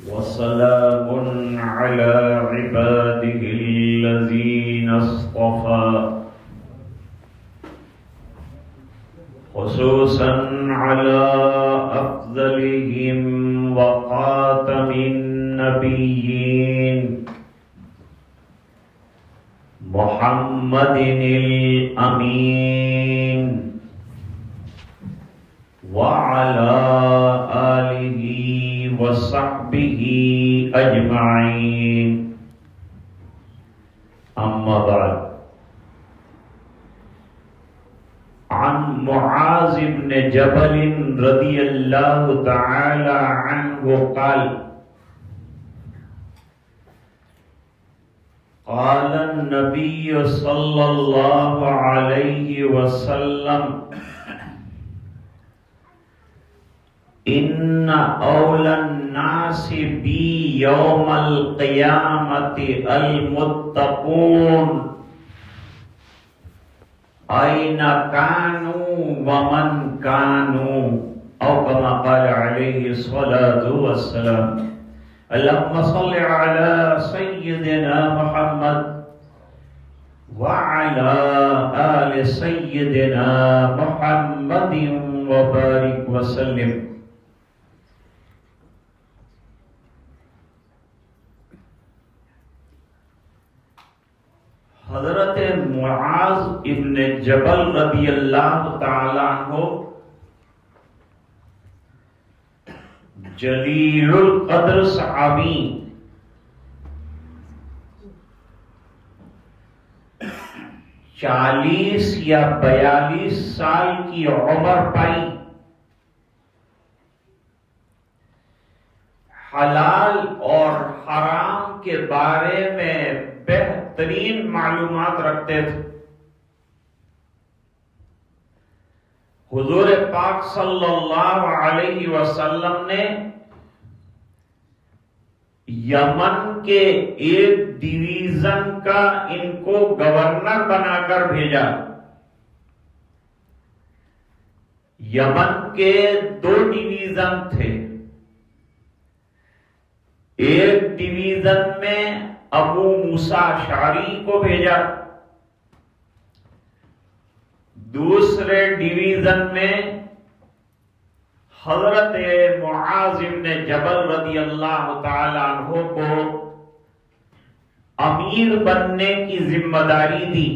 وسلام على عباده الذين اصطفى خصوصا على أفضلهم وخاتم النبيين محمد الأمين وعلى آله وصحبه أجمعين أما بعد عن معاذ بن جبل رضي الله تعالى عنه قال قال النبي صلى الله عليه وسلم إن أولى الناس بي يوم القيامة المتقون أين كانوا ومن كانوا أو كما قال عليه الصلاة والسلام اللهم صل على سيدنا محمد وعلى آل سيدنا محمد وبارك وسلم. حضرت معاذ ابن جبل رضی اللہ تعالیٰ عنہ جلیل القدر صحابی 40 یا 42 سال کی عمر پائی، حلال اور حرام کے بارے میں بہترین معلومات رکھتے تھے. حضور پاک صلی اللہ علیہ وسلم نے یمن کے ایک ڈویژن کا ان کو گورنر بنا کر بھیجا. یمن کے 2 ڈویژن تھے، ایک ڈویژن میں ابو موسیٰ اشعری کو بھیجا، دوسرے ڈویژن میں حضرت معاذ بن جبل رضی اللہ تعالی عنہ کو امیر بننے کی ذمہ داری دی.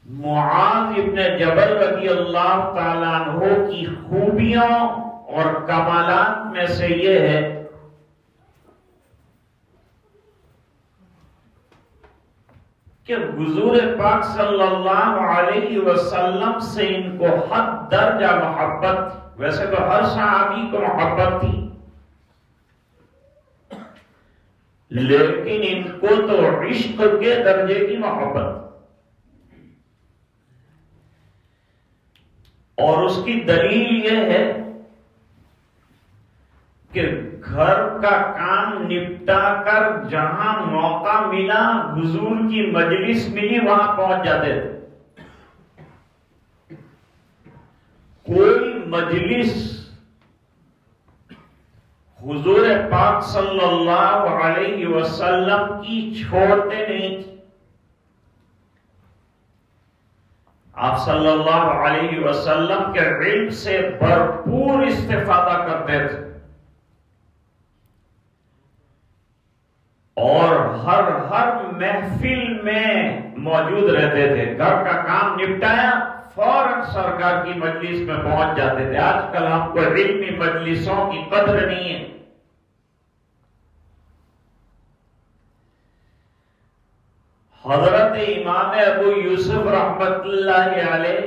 معاذ بن جبل رضی اللہ تعالی عنہ کی خوبیوں اور کمالات میں سے یہ ہے کہ حضور پاک صلی اللہ علیہ وسلم سے ان کو حد درجہ محبت. ویسے تو ہر صحابی کو محبت تھی، لیکن ان کو تو عشق کے درجے کی محبت. اور اس کی دلیل یہ ہے کہ گھر کا کام نپٹا کر جہاں موقع ملا، حضور کی مجلس ملی، وہاں پہنچ جاتے تھے. کوئی مجلس حضور پاک صلی اللہ علیہ وسلم کی چھوڑتے نہیں تھے. آپ صلی اللہ علیہ وسلم کے علم سے بھرپور استفادہ کرتے تھے اور ہر محفل میں موجود رہتے تھے. گھر کا کام نپٹایا، فوراً سرکار کی مجلس میں پہنچ جاتے تھے. آج کل ہم کو علمی مجلسوں کی قدر نہیں ہے. حضرت امام ابو یوسف رحمت اللہ علیہ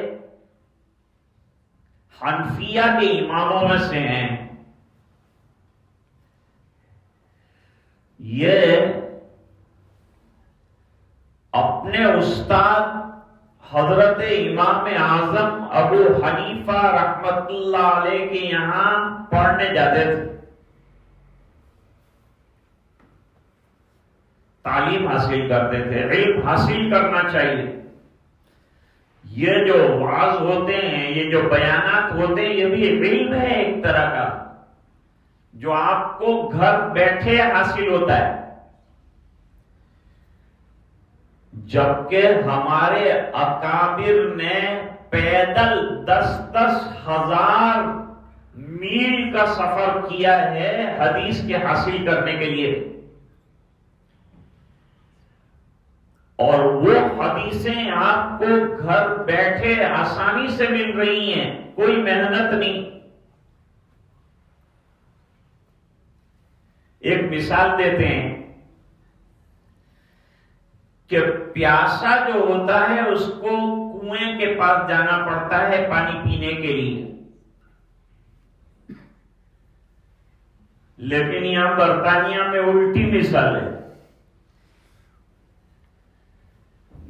حنفیہ کے اماموں میں سے ہیں. یہ اپنے استاد حضرت امام اعظم ابو حنیفہ رحمت اللہ علیہ کے یہاں پڑھنے جاتے تھے، تعلیم حاصل کرتے تھے. علم حاصل کرنا چاہیے. یہ جو واعظ ہوتے ہیں، یہ جو بیانات ہوتے ہیں، یہ بھی علم ہے ایک طرح کا، جو آپ کو گھر بیٹھے حاصل ہوتا ہے. جبکہ ہمارے اکابر نے پیدل 10-10 ہزار میل کا سفر کیا ہے حدیث کے حاصل کرنے کے لیے، اور وہ حدیثیں آپ کو گھر بیٹھے آسانی سے مل رہی ہیں، کوئی محنت نہیں. ایک مثال دیتے ہیں کہ پیاسا جو ہوتا ہے اس کو کنویں کے پاس جانا پڑتا ہے پانی پینے کے لیے، لیکن یہاں برطانیہ میں الٹی مثال ہے.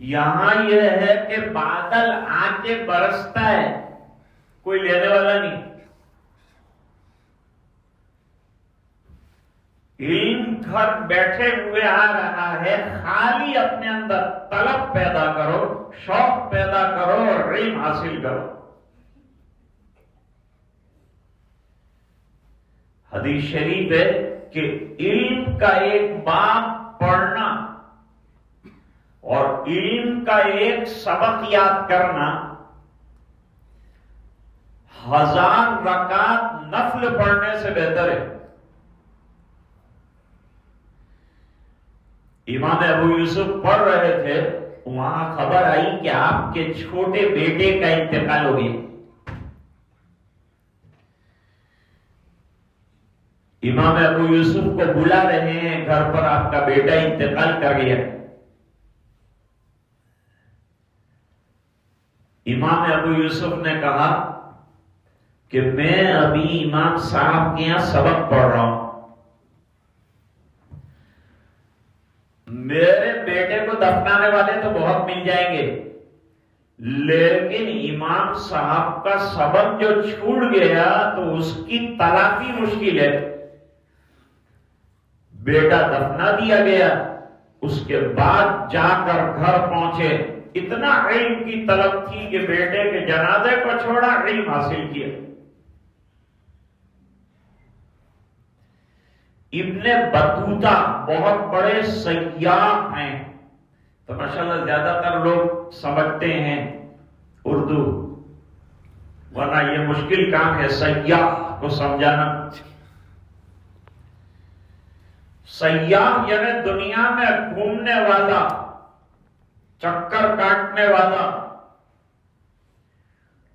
یہاں یہ ہے کہ بادل آ کے برستا ہے، کوئی لینے والا نہیں. علم گھر بیٹھے ہوئے آ رہا ہے، خالی اپنے اندر طلب پیدا کرو، شوق پیدا کرو اور علم حاصل کرو. حدیث شریف ہے کہ علم کا ایک باب پڑھنا اور علم کا ایک سبق یاد کرنا 1000 رکعت نفل پڑھنے سے بہتر ہے. امام ابو یوسف پڑھ رہے تھے، وہاں خبر آئی کہ آپ کے چھوٹے بیٹے کا انتقال ہو گیا. امام ابو یوسف کو بلا رہے ہیں گھر پر، آپ کا بیٹا انتقال کر گیا. امام ابو یوسف نے کہا کہ میں ابھی امام صاحب کے یہاں سبق پڑھ رہا ہوں، میرے بیٹے کو دفنانے والے تو بہت مل جائیں گے، لیکن امام صاحب کا سبق جو چھوٹ گیا تو اس کی تلافی مشکل ہے. بیٹا دفنا دیا گیا، اس کے بعد جا کر گھر پہنچے، اتنا علم کی طلب تھی کہ بیٹے کے جنازے کو چھوڑا، علم حاصل کیا. ابن بطوطہ بہت بڑے سیاح ہیں، تو ماشاءاللہ زیادہ تر لوگ سمجھتے ہیں اردو، ورنہ یہ مشکل کام ہے سیاح کو سمجھانا. سیاح یعنی دنیا میں گھومنے والا، چکر کاٹنے والا.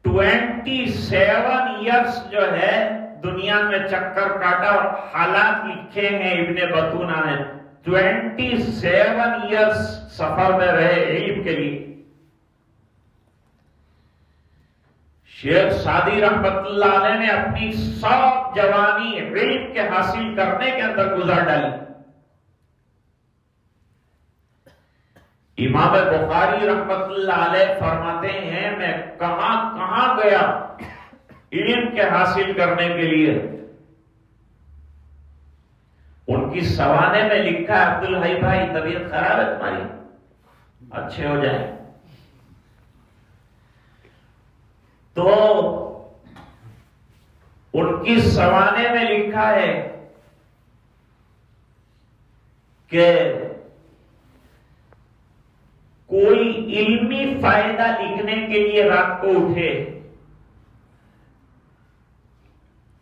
27 ایئرس جو ہے دنیا میں چکر کاٹا، اور حالات لکھے ہیں ابن بطوطہ نے. 27 ایئرس سفر میں رہے علم کے لیے. شیخ سعدی رحمت اللہ علیہ نے اپنی سب جوانی علم کے حاصل کرنے کے اندر گزار ڈالی. امام بخاری رحمت اللہ علیہ فرماتے ہیں میں کہاں کہاں گیا علم کے حاصل کرنے کے لیے. ان کی سوانے میں لکھا ہے عبدالحی بھائی طبیعت خراب ہے تمہاری، اچھے ہو جائیں. تو ان کی سوانے میں لکھا ہے کہ کوئی علمی فائدہ لکھنے کے لیے رات کو اٹھے،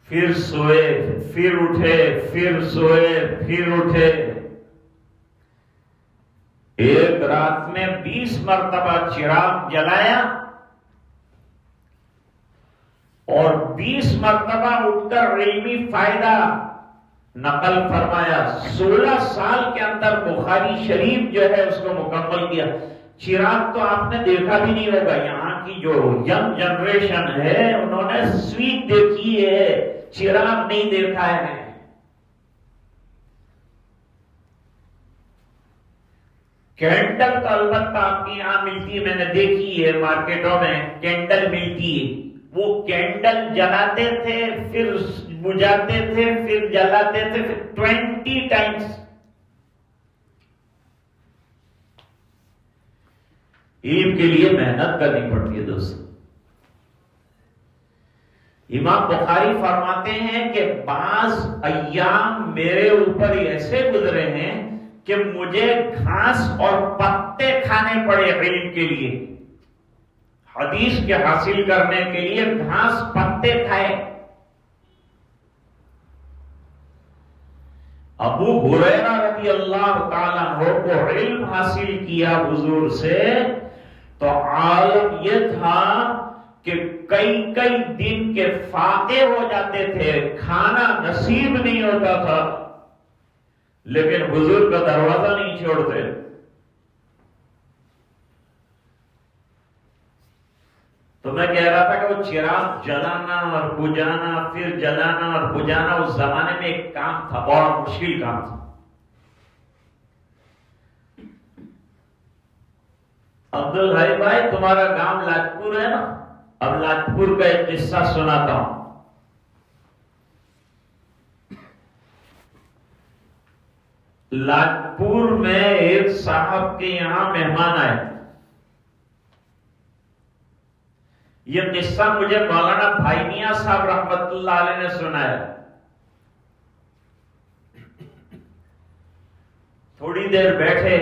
پھر سوئے، پھر اٹھے، پھر سوئے، پھر اٹھے. ایک رات میں 20 مرتبہ چراغ جلایا اور 20 مرتبہ اٹھ کر علمی فائدہ نقل فرمایا. 16 سال کے اندر بخاری شریف جو ہے اس کو مکمل کیا. چراغ تو آپ نے دیکھا بھی نہیں ہوگا، یہاں کی جو ینگ جنریشن ہے انہوں نے سویچ دیکھی ہے، چراغ نہیں دیکھا ہے. کینڈل تو البتہ آپ کے یہاں ملتی ہے، میں نے دیکھی ہے مارکیٹوں میں کینڈل ملتی ہے. وہ کینڈل جلاتے تھے، پھر بجھاتے تھے، پھر جلاتے تھے، پھر 20 ٹائمز. علم کے لیے محنت کرنی پڑتی ہے دوست. امام بخاری فرماتے ہیں کہ بعض ایام میرے اوپر ایسے گزرے ہیں کہ مجھے گھاس اور پتے کھانے پڑے علم کے لیے. حدیث کے حاصل کرنے کے لیے گھاس پتے کھائے. ابو ہریرہ رضی اللہ تعالیٰ عنہ کو علم حاصل کیا حضور سے تو عالم یہ تھا کہ کئی کئی دن کے فاقے ہو جاتے تھے، کھانا نصیب نہیں ہوتا تھا، لیکن حضور کا دروازہ نہیں چھوڑتے. تو میں کہہ رہا تھا کہ وہ چراغ جلانا اور بجھانا پھر جلانا اور بجھانا اس زمانے میں ایک کام تھا، بڑا مشکل کام تھا. عبدالحی بھائی تمہارا گاؤں لاجپور ہے نا؟ اب لاجپور کا ایک قصہ سناتا ہوں. لاجپور میں ایک صاحب کے یہاں مہمان آئے. یہ قصہ مجھے مولانا بھائی میاں صاحب رحمت اللہ علیہ نے سنایا. تھوڑی دیر بیٹھے،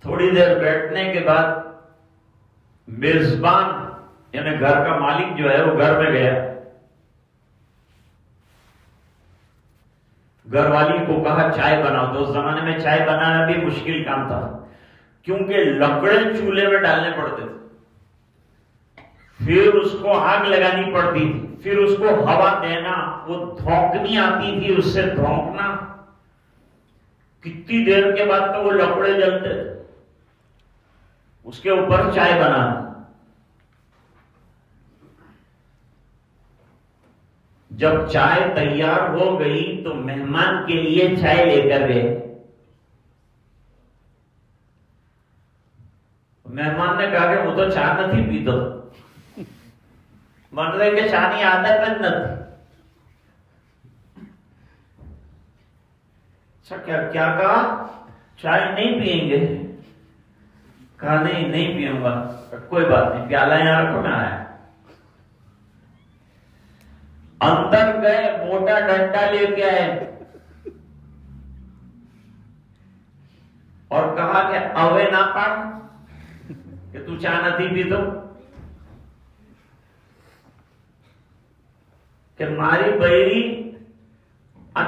تھوڑی دیر بیٹھنے کے بعد میزبان یعنی گھر کا مالک جو ہے وہ گھر میں گیا. گھر والی کو کہا چائے بناؤ. تو اس زمانے میں چائے بنانا بھی مشکل کام تھا کیونکہ لکڑے چولہے میں ڈالنے پڑتے تھے، پھر اس کو آگ لگانی پڑتی تھی، پھر اس کو ہوا دینا، وہ دھونکنی آتی تھی، اس سے دھونکنا، کتنی دیر کے بعد تو وہ لکڑے جلتے تھے، اس کے اوپر چائے بنانا. جب چائے تیار ہو گئی تو مہمان کے لیے چائے لے کر گئے. مہمان نے کہا کہ وہ تو چائے نہ تھی پیتا، مطلب کہ چائے عادت نہ تھی. اچھا کیا کہا؟ چائے نہیں پیئیں گے؟ کہا نہیں پیوں گا. کوئی بات نہیں، پیالہ یہاں رکھو میں آیا. اندر گئے، موٹا ڈنڈا لے کے آئے اور کہا کہ اوے نہ پڑ کہ تو چائے نہ تھی پی تو کہ ماری بہری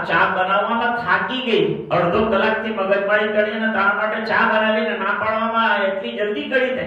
چا બનાવવામાં થાકી ગઈ. અડધો કલાકથી મગજમારી કરી અને તારા માટે ચા બનાવીને ના પાડવામાં એટલી જલ્દી કરી દે.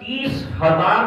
30,000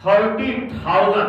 30,000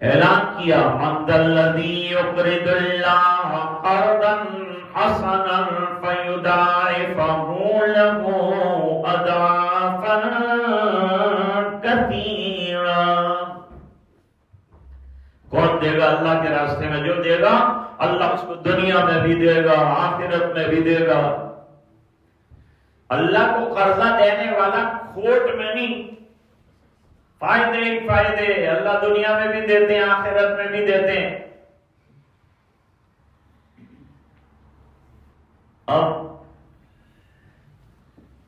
اعلان کیا من ذا الذی یقرض اللہ قرضا حسنا فیضاعفہ لہ اضعافا کثیرا۔ کون دے گا اللہ کے راستے میں؟ جو دے گا اللہ اس کو دنیا میں بھی دے گا، آخرت میں بھی دے گا۔ اللہ کو قرضہ دینے والا کھوٹ میں نہیں، فائدے ہی فائدے، اللہ دنیا میں بھی دیتے ہیں، آخرت میں بھی دیتے ہیں۔ اب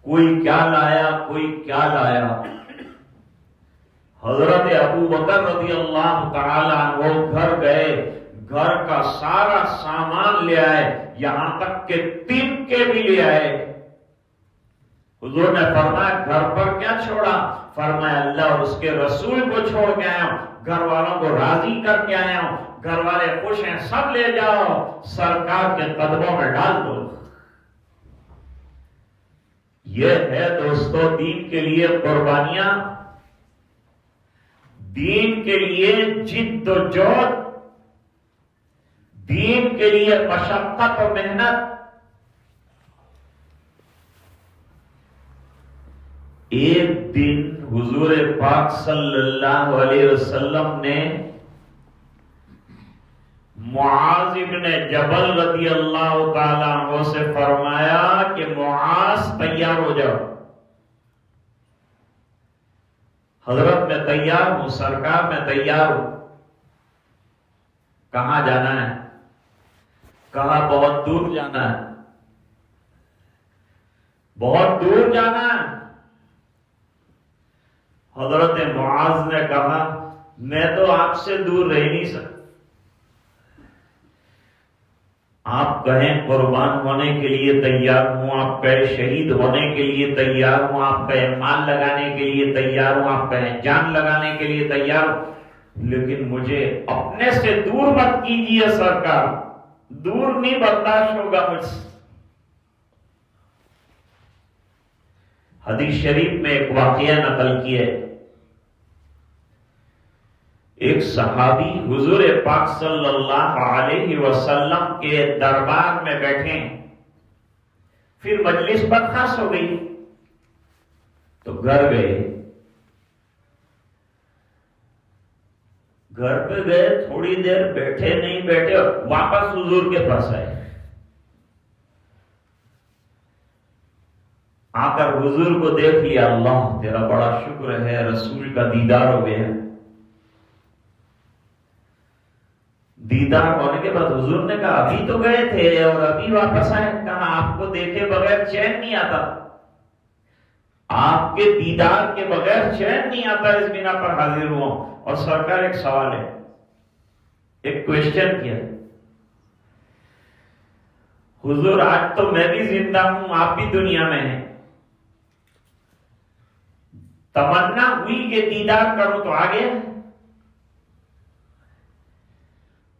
کوئی کیا لایا، کوئی کیا لایا۔ حضرت ابو بکر رضی اللہ تعالی عنہ گھر گئے، گھر کا سارا سامان لے آئے، یہاں تک کہ تنکے بھی لے آئے۔ حضور نے فرمایا گھر پر کیا چھوڑا؟ فرمایا اللہ اور اس کے رسول کو چھوڑ کے آیا ہوں، گھر والوں کو راضی کر کے آیا ہوں، گھر والے خوش ہیں، سب لے جاؤ، سرکار کے قدموں میں ڈال دو۔ یہ ہے دوستو دین کے لیے قربانیاں، دین کے لیے جد و جہد، دین کے لیے مشقت و محنت۔ ایک دن حضور پاک صلی اللہ علیہ وسلم نے معاذ بن جبل رضی اللہ تعالیٰ عنہ سے فرمایا کہ معاذ تیار ہو جاؤ۔ حضرت میں تیار ہوں، سرکار میں تیار ہوں۔ کہاں جانا ہے؟ کہاں؟ بہت دور جانا ہے، بہت دور جانا ہے۔ حضرت معاذ نے کہا میں تو آپ سے دور رہ نہیں سکتا۔ آپ کہیں قربان ہونے کے لیے تیار ہوں، آپ کہیں شہید ہونے کے لیے تیار ہوں، آپ کہیں مال لگانے کے لیے تیار ہوں، آپ کہیں جان لگانے کے لیے تیار ہوں، لیکن مجھے اپنے سے دور مت کیجیے سرکار، دور نہیں برداشت ہوگا مجھ سے۔ حدیث شریف میں ایک واقعہ نقل کیا ہے، ایک صحابی حضور پاک صلی اللہ علیہ وسلم کے دربار میں بیٹھے، پھر مجلس برخاست ہو گئی تو گھر گئے، گھر پہ گئے، تھوڑی دیر بیٹھے نہیں بیٹھے واپس حضور کے پاس آئے، آ کر حضور کو دیکھ لیا، اللہ تیرا بڑا شکر ہے رسول کا دیدار ہو گیا۔ دیدار ہونے کے بعد حضور نے کہا ابھی تو گئے تھے اور ابھی واپس آئے؟ کہا آپ کو دیکھے بغیر چین نہیں آتا، آپ کے دیدار کے بغیر چین نہیں آتا، اس بنا پر حاضر ہوا۔ اور سرکار ایک سوال ہے، ایک کوشچن کیا، حضور آج تو میں بھی زندہ ہوں، آپ بھی دنیا میں ہیں، تمنا ہوئی کہ دیدار کروں تو آ گیا،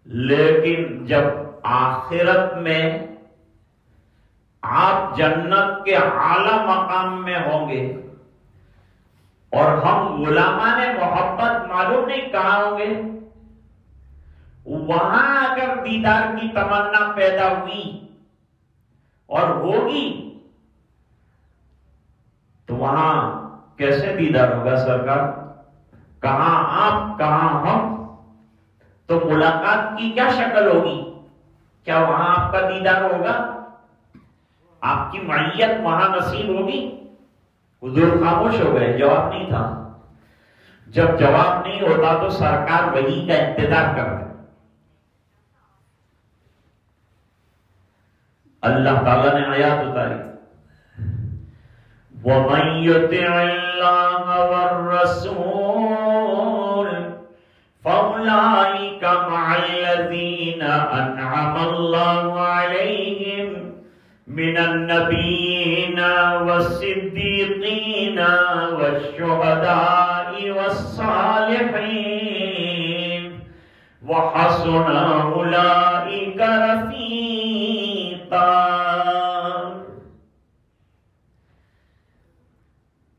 لیکن جب آخرت میں آپ جنت کے اعلی مقام میں ہوں گے اور ہم غلامان محبت معلوم نہیں کہاں ہوں گے، وہاں اگر دیدار کی تمنا پیدا ہوئی اور ہوگی تو وہاں کیسے دیدار ہوگا سرکار؟ کہاں آپ کہاں ہم، تو ملاقات کی کیا شکل ہوگی؟ کیا وہاں آپ کا دیدار ہوگا؟ آپ کی معیت وہاں نصیب ہوگی؟ حضور خاموش ہو گئے، جواب نہیں تھا۔ جب جواب نہیں ہوتا تو سرکار وحی کا انتظار کرتے، اللہ تعالیٰ نے آیات اتاری، وَمَن يُطِعِ اللَّهَ وَالرَّسُولَ فَأُولَٰئِكَ مَعَ الَّذِينَ أَنْعَمَ اللَّهُ عَلَيْهِمْ مِنَ النَّبِيِّينَ وَالصِّدِّيقِينَ وَالشُّهَدَاءِ وَالصَّالِحِينَ وَحَسُنَ أُولَٰئِكَ رَفِيقًا۔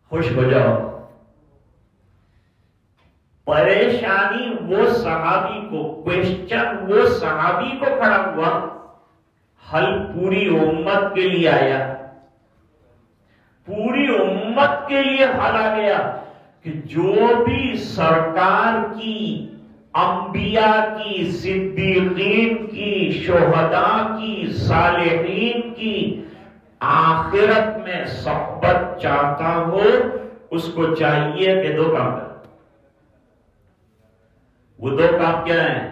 خوش ہو جاؤ، پریشانی وہ صحابی کو، کوشچن وہ صحابی کو کھڑا ہوا، حل پوری امت کے لیے آیا، پوری امت کے لیے حل آ گیا کہ جو بھی سرکار کی، انبیاء کی، صدیقین کی، شہداء کی، صالحین کی آخرت میں صحبت چاہتا ہو، اس کو چاہیے کہ دو کام کرے۔ وہ دو کام کیا ہیں؟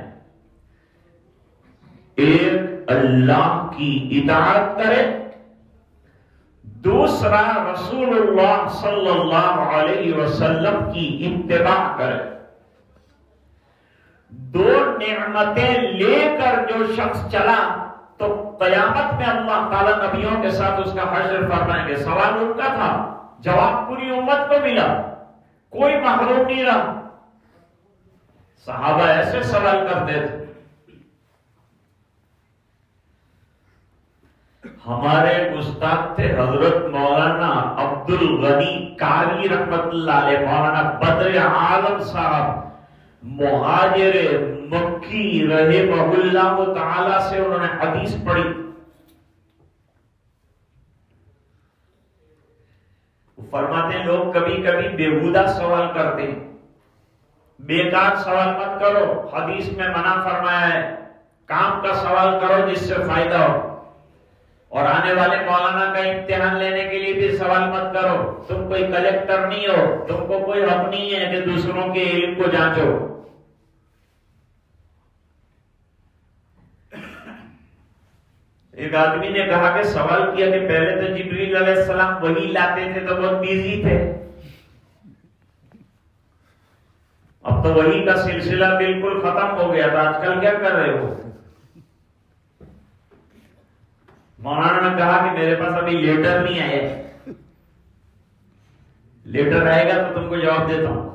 ایک اللہ کی اطاعت کرے، دوسرا رسول اللہ صلی اللہ علیہ وسلم کی اتباع کرے۔ دو نعمتیں لے کر جو شخص چلا تو قیامت میں اللہ تعالیٰ نبیوں کے ساتھ اس کا حشر فرمائیں گے۔ سوال ان کا تھا، جواب پوری امت کو ملا، کوئی محروم نہیں رہا۔ صحابہ ایسے سوال کرتے تھے۔ ہمارے استاد تھے حضرت مولانا عبد الغنی قاری رحمت اللہ علیہ، مولانا بدر عالم صاحب مہاجر مکی رحمہ اللہ تعالی سے انہوں نے حدیث پڑھی۔ فرماتے ہیں لوگ کبھی کبھی بیہودہ سوال کرتے ہیں، بیکار سوال مت کرو، حدیث میں منع فرمایا ہے، کام کا سوال کرو جس سے فائدہ ہو، اور آنے والے مولانا کا امتحان لینے کے لیے بھی سوال مت کرو، تم کوئی کلیکٹر نہیں ہو، تم کو کوئی حق نہیں ہے کہ دوسروں کے علم کو جانچو۔ ایک آدمی نے کہا کہ سوال کیا کہ پہلے تو جبریل علیہ السلام وحی لاتے تھے تو بہت بیزی تھے، اب تو وحی کا سلسلہ بالکل ختم ہو گیا تھا، آج کل کیا کر رہے ہو؟ مولانا نے کہا کہ میرے پاس ابھی لیٹر نہیں آئے، لیٹر آئے گا تو تم کو جواب دیتا ہوں۔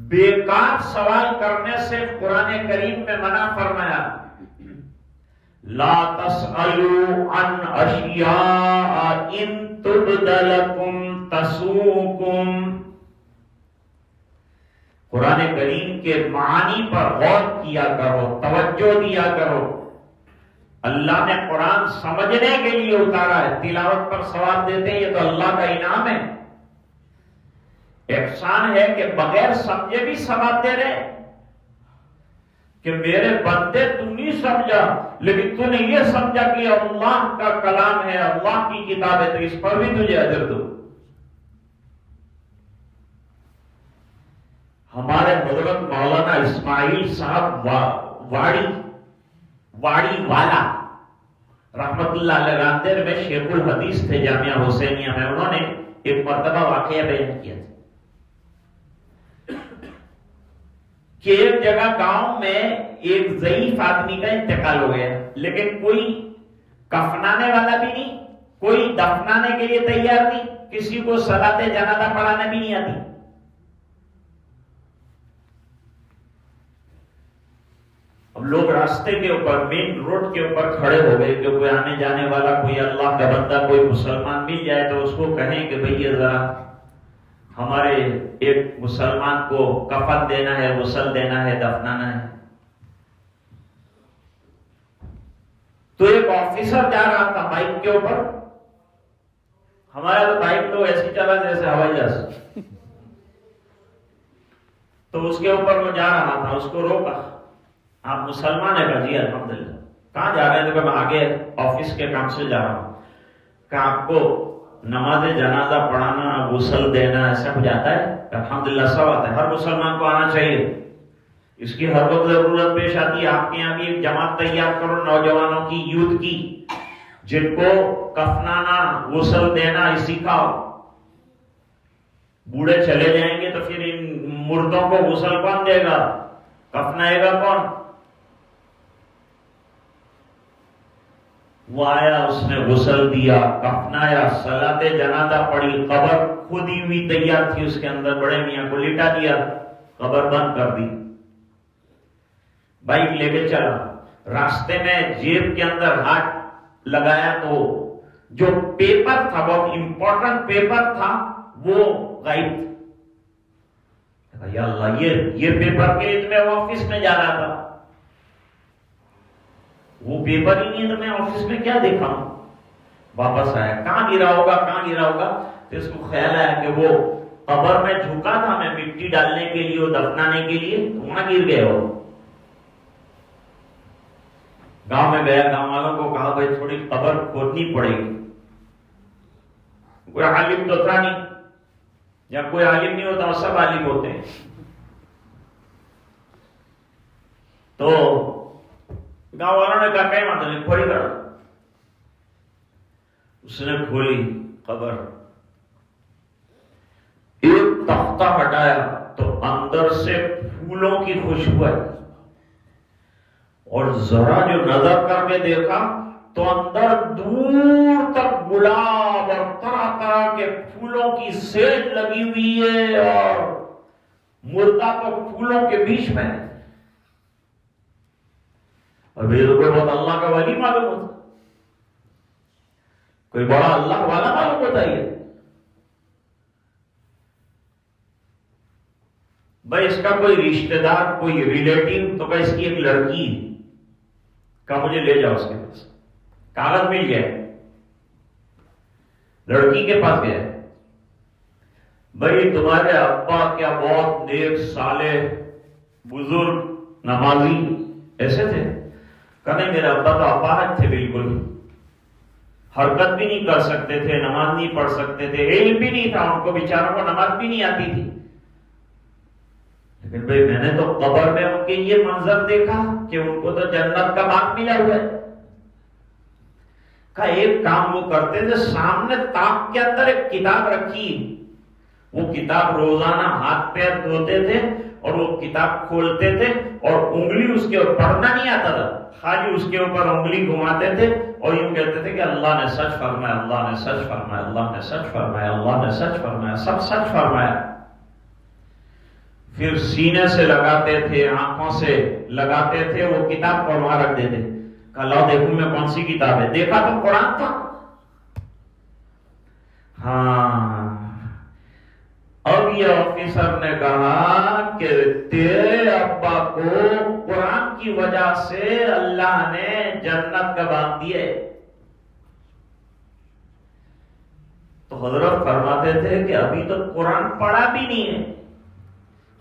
بیکار سوال کرنے سے قرآن کریم میں منع فرمایا، لا تسألوا عن اشیاء ان تبد لکم تسؤکم۔ قرآن کریم کے معانی پر غور کیا کرو، توجہ دیا کرو۔ اللہ نے قرآن سمجھنے کے لیے اتارا ہے، تلاوت پر ثواب دیتے ہیں، یہ تو اللہ کا انعام ہے۔ احسان ہے کہ بغیر سمجھے بھی ثواب دے رہے کہ میرے بندے تو نہیں سمجھا، لیکن تو نے یہ سمجھا کہ اللہ کا کلام ہے، اللہ کی کتاب ہے، تو اس پر بھی تجھے اجر دو۔ ہمارے حضرت مولانا اسماعیل صاحب واڑی والا رحمت اللہ علیہ راندر میں شیخ الحدیث تھے جامعہ حسینیہ میں، انہوں نے ایک مرتبہ واقعہ بیان کیا تھا کہ ایک جگہ گاؤں میں ایک ضعیف آدمی کا انتقال ہو گیا، لیکن کوئی کفنانے والا بھی نہیں، کوئی دفنانے کے لیے تیار نہیں، کسی کو صلاۃ جنازہ پڑھانے بھی نہیں آتی۔ اب لوگ راستے کے اوپر، مین روڈ کے اوپر کھڑے ہو گئے کہ کوئی آنے جانے والا، کوئی اللہ کا بندہ، کوئی مسلمان مل جائے تو اس کو کہیں کہ بھئی یہ ذرا ہمارے ایک مسلمان کو کفن دینا ہے، غسل دینا ہے، دفنانا ہے۔ تو ایک آفیسر جا رہا تھا بائک کے اوپر، ہمارا تو بائک تو ایسی چلا جیسے ہوائی جہاز، تو اس کے اوپر وہ جا رہا تھا، اس کو روکا، آپ مسلمان ہیں؟ کہا جی الحمدللہ۔ کہاں جا رہے ہیں؟ تو میں آگے آفس کے کام سے جا رہا ہوں۔ کہ آپ کو نماز جنازہ پڑھانا، غسل دینا ایسا کچھ آتا ہے؟ الحمدللہ سب آتا ہے، ہر مسلمان کو آنا چاہیے، اس کی ہر وقت ضرورت پیش آتی ہے۔ آپ کے یہاں بھی ایک جماعت تیار کرو نوجوانوں کی، یوتھ کی، جن کو کفنانا، غسل دینا سکھاؤ۔ بوڑھے چلے جائیں گے تو پھر ان مردوں کو غسل کون دے گا، کفنائے گا کون؟ وہ آیا، اس نے غسل دیا، کفنایا، صلاۃ جنازہ پڑھی، قبر کھودی ہوئی تیار تھی، اس کے اندر بڑے میاں کو لٹا دیا، قبر بند کر دی، بائک لے کے چلا۔ راستے میں جیب کے اندر ہاتھ لگایا تو جو پیپر تھا، بہت امپورٹنٹ پیپر تھا، وہ غائب، یا اللہ یہ پیپر کے لیے میں آفس میں جا رہا تھا، وہ پیپر ہی نہیں تو میں آفس میں کیا دیکھا ہوں. واپس آیا، کہاں گرا ہوگا تو اس کو خیال آیا کہ وہ قبر میں جھکا تھا میں مٹی ڈالنے کے لیے، دفنانے کے لیے، وہاں گر گئے ہو. گاؤں میں گیا، گاؤں والوں کو کہا بھائی تھوڑی قبر کھودنی پڑے گی. کوئی عالم تو تھا نہیں، یا کوئی عالم نہیں ہوتا، سب عالم ہوتے ہیں. تو گاؤں والوں نے کہا کہیں مت نہیں، کھولی کر. اس نے کھولی قبر، ایک تختہ ہٹایا تو اندر سے پھولوں کی خوشبو ہے، اور ذرا جو نظر کر کے دیکھا تو اندر دور تک گلاب اور طرح طرح کے پھولوں کی سیج لگی ہوئی ہے، اور مردہ تو پھولوں کے بیچ میں ہے. ابھی تو کوئی بہت اللہ کا ولی معلوم ہوتا، کوئی بڑا اللہ والا معلوم ہوتا ہے. بھائی اس کا کوئی رشتہ دار، کوئی ریلیٹیو تو کہ اس کی ایک لڑکی کا مجھے لے جاؤ اس کے پاس. کاغذ مل گیا، لڑکی کے پاس گیا. بھائی تمہارے ابا کیا بہت نیک صالح بزرگ نمازی ایسے تھے؟ کہنے میرے ابا تو اپاہج تھے، بالکل حرکت بھی نہیں کر سکتے تھے، نماز نہیں پڑھ سکتے تھے، علم بھی نہیں تھا ان کو، بیچاروں کو نماز بھی نہیں آتی تھی. لیکن بھائی میں نے تو قبر میں ان کے یہ منظر دیکھا کہ ان کو تو جنت کا باغ ملا ہوا ہے. کہا ایک کام وہ کرتے تھے، سامنے طاق کے اندر ایک کتاب رکھی، وہ کتاب روزانہ ہاتھ پیر دھوتے تھے اور وہ کتاب کھولتے تھے اور انگلی اس کے اوپر، پڑھنا نہیں آتا تھا، خالی اس کے اوپر انگلی گھماتے تھے اور یوں کہتے تھے کہ اللہ نے سچ فرمایا، اللہ نے سچ فرمایا، اللہ نے سچ فرمایا، اللہ نے سچ فرمایا، سب سچ فرمایا. پھر سینے سے لگاتے تھے، آنکھوں سے لگاتے تھے، وہ کتاب پر وہاں رکھ دیتے. کہا لاؤ دیکھوں میں کون سی کتاب ہے. دیکھا تو قرآن تھا. ہاں، اب یہ آفیسر نے کہا کہ تیرے ابا کو قرآن کی وجہ سے اللہ نے جنت کا باغ دیے. تو حضرت فرماتے تھے کہ ابھی تو قرآن پڑھا بھی نہیں ہے،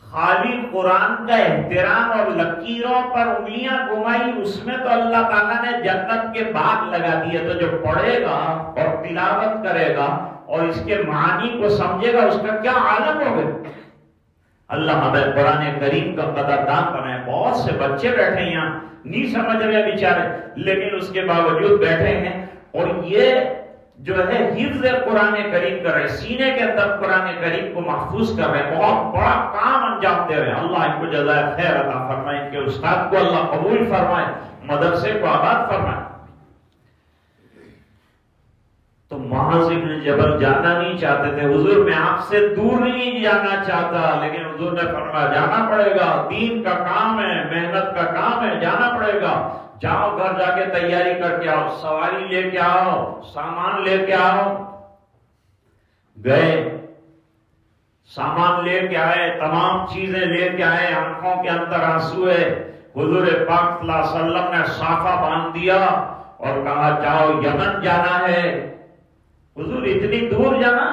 خالی قرآن کا احترام اور لکیروں پر انگلیاں گھمائی، اس میں تو اللہ تعالیٰ نے جنت کے باغ لگا دیے. تو جو پڑھے گا اور تلاوت کرے گا اور اس کے معانی کو سمجھے گا، اس کا کیا عالم ہوگا. اللہ ہمیں قرآن کریم کا قدردان بنائے. بہت سے بچے بیٹھے ہیں یہاں، نہیں سمجھ رہے بیچارے، لیکن اس کے باوجود بیٹھے ہیں اور یہ جو ہے حفظ قرآن کریم کر رہے، سینے کے اندر قرآن کریم کو محفوظ کر رہے، بہت بڑا کام انجام دے رہے ہیں. اللہ ان کو جزائے خیر عطا فرمائے، ان کے استاد کو اللہ قبول فرمائے، مدرسے کو آباد فرمائے. تو معاذ بن جبل جانا نہیں چاہتے تھے. حضور میں آپ سے دور نہیں جانا چاہتا، لیکن حضور نے فرمایا جانا پڑے گا، دین کا کام ہے، محنت کا کام ہے، جانا پڑے گا. جاؤ گھر جا کے تیاری کر کے آؤ، سواری لے کے آؤ، سامان لے کے آؤ. گئے، سامان لے کے آئے، تمام چیزیں لے کے آئے. آنکھوں کے اندر آنسو ہے. حضور پاک صلی اللہ علیہ وسلم نے صافہ باندھ دیا اور کہا جاؤ یمن جانا ہے. حضور اتنی دور جانا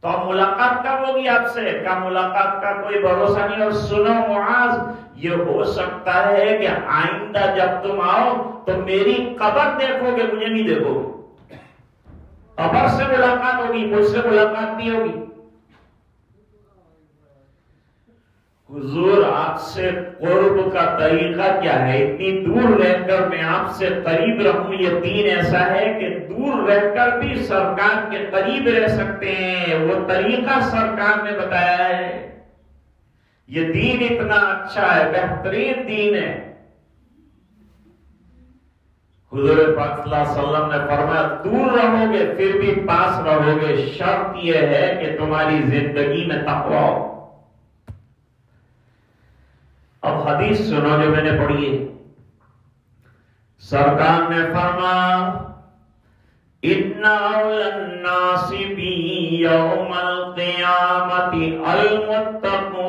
تو اب ملاقات کب ہوگی آپ سے؟ کا ملاقات کا کوئی بھروسہ نہیں. اور سنو معاذ، یہ ہو سکتا ہے کہ آئندہ جب تم آؤ تو میری قبر دیکھو گے، مجھے نہیں دیکھو گے. قبر سے ملاقات ہوگی، مجھ سے ملاقات نہیں ہوگی. حضور آپ سے قرب کا طریقہ کیا ہے؟ اتنی دور رہ کر میں آپ سے قریب رہوں. یہ دین ایسا ہے کہ دور رہ کر بھی سرکار کے قریب رہ سکتے ہیں. وہ طریقہ سرکار نے بتایا ہے. یہ دین اتنا اچھا ہے، بہترین دین ہے. حضور پاک صلی اللہ علیہ وسلم نے فرمایا دور رہو گے پھر بھی پاس رہو گے، شرط یہ ہے کہ تمہاری زندگی میں تقویٰ ہو. اب حدیث سنو جو میں نے پڑھی ہے. سرکار نے فرمایا ان اول الناس بی یوم القیامت المتقون،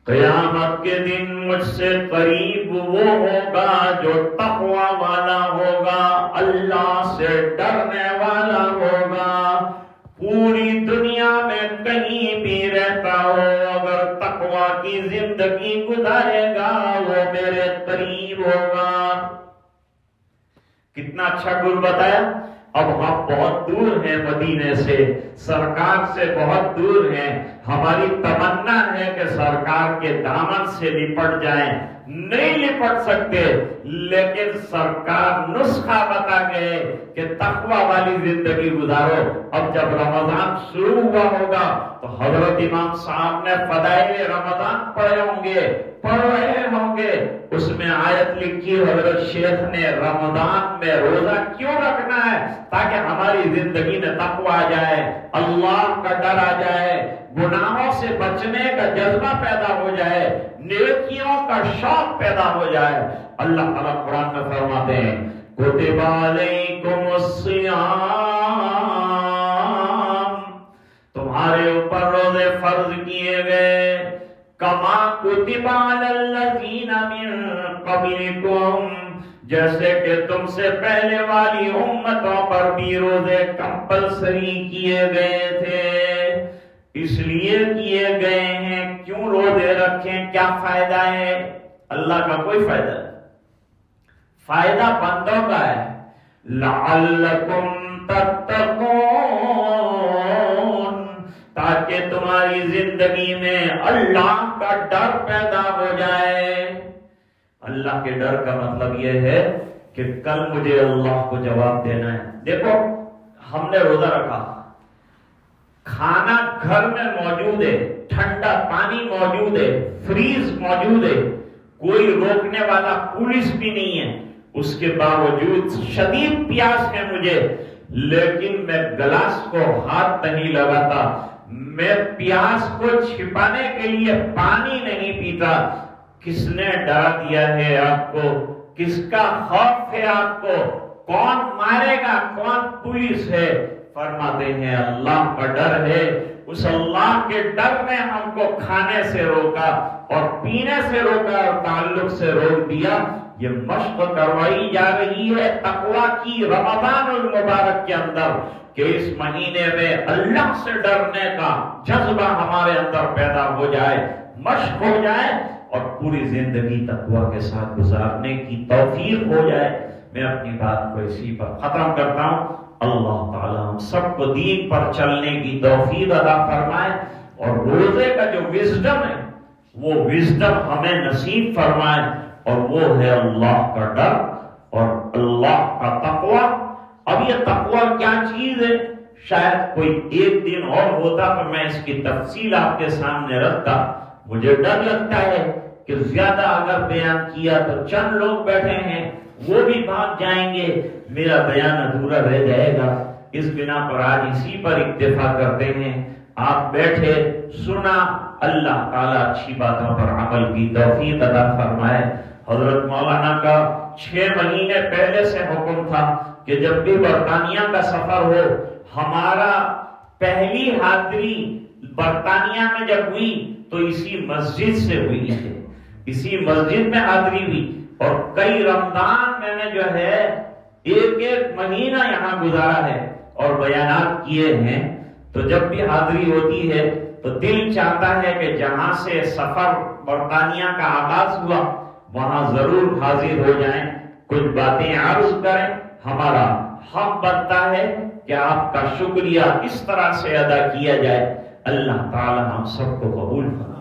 قیامت کے دن مجھ سے قریب وہ ہوگا جو تقوی والا ہوگا، اللہ سے ڈرنے والا ہوگا۔ پوری دنیا میں کہیں بھی رہتا ہو، اگر تقوی کی زندگی گزارے گا وہ میرے قریب ہوگا۔ کتنا اچھا گل بتایا۔ اب ہم بہت دور ہیں مدینے سے، سرکار سے بہت دور ہیں، ہماری تمنا ہے کہ سرکار کے دامن سے لپٹ جائیں، نہیں لپٹ سکتے، لیکن سرکار نسخہ بتا گئے کہ تقوی والی زندگی گزارو۔ اب جب رمضان شروع ہوا ہوگا تو حضرت امام صاحب نے فضائل رمضان پڑھے ہوں گے، پڑھ رہے ہوں گے، اس میں آیت لکھی حضرت شیخ نے رمضان میں روزہ کیوں رکھنا ہے؟ تاکہ ہماری زندگی میں تقوی آ جائے، اللہ کا ڈر آ جائے، گناہوں سے بچنے کا جذبہ پیدا ہو جائے، نیکیوں کا شوق پیدا ہو جائے۔ اللہ تعالیٰ قرآن میں فرماتے ہیں کتب علیکم الصیام، تمہارے اوپر روزے فرض کیے گئے، کما کتب علی الذین من قبلکم، جیسے کہ تم سے پہلے والی امتوں پر بھی روزے کمپلسری کیے گئے تھے۔ اس لیے کیے گئے ہیں، کیوں روزے رکھیں، کیا فائدہ ہے؟ اللہ کا کوئی فائدہ نہیں، فائدہ بندوں کا ہے۔ لعلکم تتقون، تاکہ تمہاری زندگی میں اللہ کا ڈر پیدا ہو جائے۔ اللہ کے ڈر کا مطلب یہ ہے کہ کل مجھے اللہ کو جواب دینا ہے۔ دیکھو ہم نے روزہ رکھا، کھانا گھر میں موجود ہے، ٹھنڈا پانی موجود ہے، فریز موجود ہے، کوئی روکنے والا پولیس بھی نہیں ہے، اس کے باوجود شدید پیاس ہے مجھے، لیکن میں گلاس کو ہاتھ نہیں لگاتا، میں پیاس کو چھپانے کے لیے پانی نہیں پیتا۔ کس نے ڈرا دیا ہے آپ کو؟ کس کا خوف ہے آپ کو؟ کون مارے گا؟ کون پولیس ہے؟ فرماتے ہیں اللہ کا ڈر ہے۔ اس اللہ کے ڈر نے ہم کو کھانے سے روکا اور پینے سے روکا اور تعلق سے روک دیا۔ یہ مشق کروائی جا رہی ہے تقویٰ کی رمضان المبارک کے اندر کہ اس مہینے میں اللہ سے ڈرنے کا جذبہ ہمارے اندر پیدا ہو جائے، مشق ہو جائے اور پوری زندگی تقویٰ کے ساتھ گزارنے کی توفیق ہو جائے۔ میں اپنی بات کو اسی پر ختم کرتا ہوں۔ اللہ تعالیٰ ہم سب کو دین پر چلنے کی توفیق عطا فرمائے اور روزے کا جو وزڈم ہے وہ وزڈم ہمیں نصیب فرمائے، اور وہ ہے اللہ کا ڈر اور اللہ کا تقویٰ۔ اب یہ تقویٰ کیا چیز ہے؟ شاید کوئی ایک دن اور ہوتا تو میں اس کی تفصیل آپ کے سامنے رکھتا۔ مجھے ڈر لگتا ہے کہ زیادہ اگر بیان کیا تو چند لوگ بیٹھے ہیں وہ بھی بھاگ جائیں گے، میرا بیان ادھورا رہ جائے گا۔ اس بنا پر آج اسی پر اکتفا کرتے ہیں۔ آپ بیٹھے، سنا، اللہ تعالیٰ اچھی باتوں پر عمل کی توفیق عطا فرمائے۔ حضرت مولانا کا 6 مہینے پہلے سے حکم تھا کہ جب بھی برطانیہ کا سفر ہو، ہمارا پہلی حاضری برطانیہ میں جب ہوئی تو اسی مسجد سے ہوئی ہے، اسی مسجد میں حاضری ہوئی، اور کئی رمضان میں نے جو ہے ایک مہینہ یہاں گزارا ہے اور بیانات کیے ہیں۔ تو جب بھی حاضری ہوتی ہے تو دل چاہتا ہے کہ جہاں سے سفر برطانیہ کا آغاز ہوا وہاں ضرور حاضر ہو جائیں، کچھ باتیں عرض کریں۔ ہمارا حق بنتا ہے کہ آپ کا شکریہ اس طرح سے ادا کیا جائے۔ اللہ تعالی ہم سب کو قبول فرمائے۔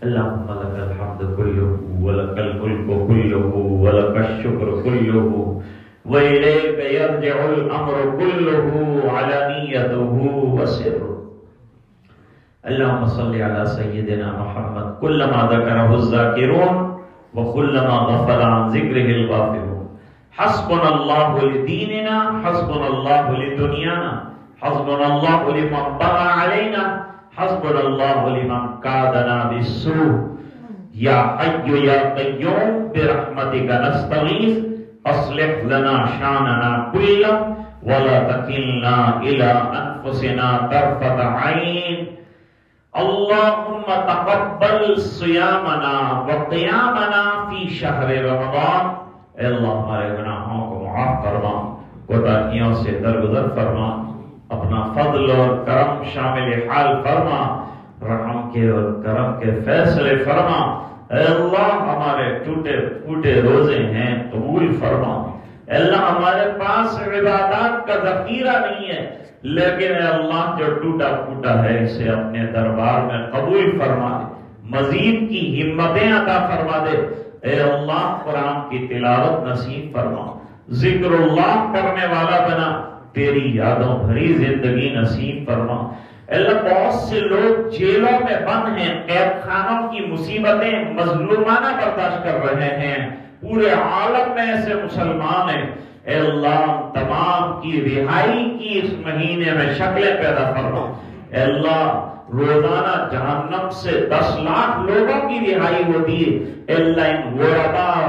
اللہم لک الحمد کلہ ولک الملک کلہ ولک الشکر کلہ وإلیک یرجع الامر کلہ علانیتہ وسرہ۔ اللہم صلی علی سیدنا محمد کلما ذکرہ الذاکرون وکلما غفل عن ذکرہ الغافلون۔ حسبنا اللہ لدیننا، حسبنا اللہ لدنیانا، حسبنا اللہ لمن بغى علینا، حسبنا اللہ لمن کادنا بالسوء۔ یا حی یا قیوم برحمتک نستغیث اصلح لنا شاننا کلہ ولا تكلنا إلى أنفسنا طرفة عين اللهم تقبل صيامنا وقيامنا في شهر رمضان. اے اللہ ہمارے گناہوں کو معاف فرما، کوتاہیوں سے درگزر فرما، اپنا فضل اور کرم شامل حال فرما، رحم کے اور کرم کے فیصلے فرما. اے اللہ ہمارے ٹوٹے پھوٹے روزے ہیں قبول فرما. اے اللہ ہمارے پاس عبادات کا ذخیرہ نہیں ہے، لیکن اے اللہ جو ٹوٹا پھوٹا ہے اسے اپنے دربار میں قبول فرما دے، مزید کی ہمتیں عطا فرما دے. اے اللہ قرآن کی تلاوت نصیب فرما، ذکر اللہ کرنے والا بنا، تیری یادوں بھری زندگی نصیب فرما. اللہ بہت سے لوگ جیلوں میں بند ہیں، قید خانوں کی مصیبتیں مظلومانہ برداشت کر رہے ہیں، پورے عالم میں ایسے مسلمان ہیں. اے اللہ تمام کی رہائی کی اس مہینے میں شکلیں پیدا فرما. اے اللہ روزانہ جہنم سے 10 لاکھ لوگوں کی رہائی ہوتی ہے. اے اللہ ان غرباء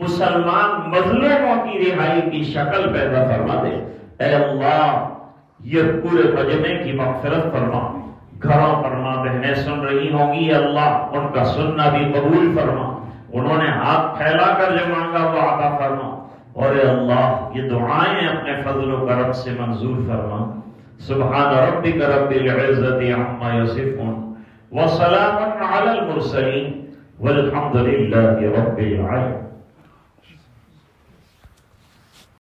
مسلمان مظلوموں کی رہائی کی شکل پیدا فرما دے. اے اللہ یہ پورے مجمع کی مغفرت فرما. گھروں پر ماں بہنیں سن رہی ہوں گی، اللہ ان کا سننا بھی قبول فرما. انہوں نے ہاتھ پھیلا کر جو مانگا وہ عطا فرما. اور اے اللہ یہ دعائیں اپنے فضل و کرم سے منظور فرما. سبحان ربک رب العزت عما یصفون وسلام علی المرسلین والحمد للہ رب العالمین.